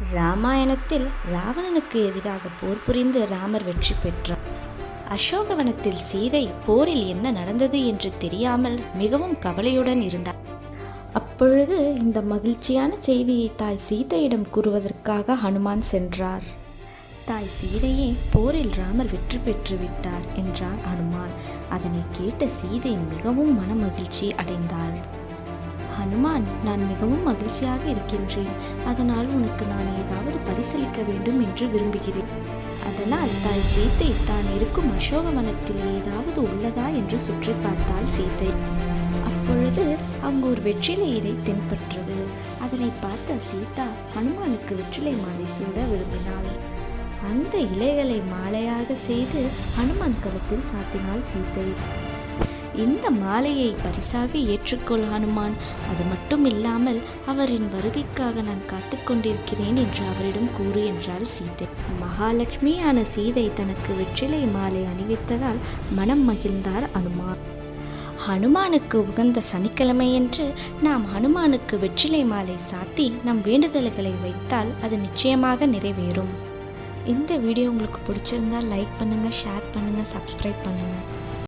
ராமாயணத்தில் ராவணனுக்கு எதிராக போர் புரிந்து ராமர் வெற்றி பெற்றார். அசோகவனத்தில் சீதை போரில் என்ன நடந்தது என்று தெரியாமல் மிகவும் கவலையுடன் இருந்தார். அப்பொழுது இந்த மகிழ்ச்சியான செய்தியை தாய் சீதையிடம் கூறுவதற்காக ஹனுமான் சென்றார். தாய் சீதையே, போரில் ராமர் வெற்றி பெற்று விட்டார் என்றார் ஹனுமான். அதனை கேட்ட சீதை மிகவும் மன மகிழ்ச்சி அடைந்தாள். ஹனுமான், நான் மிகவும் மகிழ்ச்சியாக இருக்கின்றேன். அதனால் உனக்கு நான் ஏதாவது பரிசளிக்க வேண்டும் என்று விரும்புகிறேன். அதனால் தாய் சீதை தான் இருக்கும் அசோகவனத்தில் ஏதாவது உள்ளதா என்று சுற்றி பார்த்தாள் சீதை. அப்பொழுது அங்கு ஒரு வெற்றிலை இலை தென்பட்டது. அதனை பார்த்த சீதா ஹனுமானுக்கு வெற்றிலை மாலை சூட விரும்பினாள். அந்த இலைகளை மாலையாக செய்து ஹனுமான் கழுத்தில் சாத்தினாள் சீதை. இந்த மாலையை பரிசாக ஏற்றுக்கொள் ஹனுமான். அது மட்டும் இல்லாமல் அவரின் வருகைக்காக நான் காத்து கொண்டிருக்கிறேன் என்று அவரிடம் கூறு என்றாள் சீதை. மகாலட்சுமியான சீதை தனக்கு வெற்றிலை மாலை அணிவித்ததால் மனம் மகிழ்ந்தார் ஹனுமான். ஹனுமானுக்கு உகந்த சனிக்கிழமையன்று நாம் ஹனுமானுக்கு வெற்றிலை மாலை சாத்தி நம் வேண்டுதல்களை வைத்தால் அது நிச்சயமாக நிறைவேறும். இந்த வீடியோ உங்களுக்கு பிடிச்சிருந்தால் லைக் பண்ணுங்கள், ஷேர் பண்ணுங்கள், சப்ஸ்கிரைப் பண்ணுங்கள்.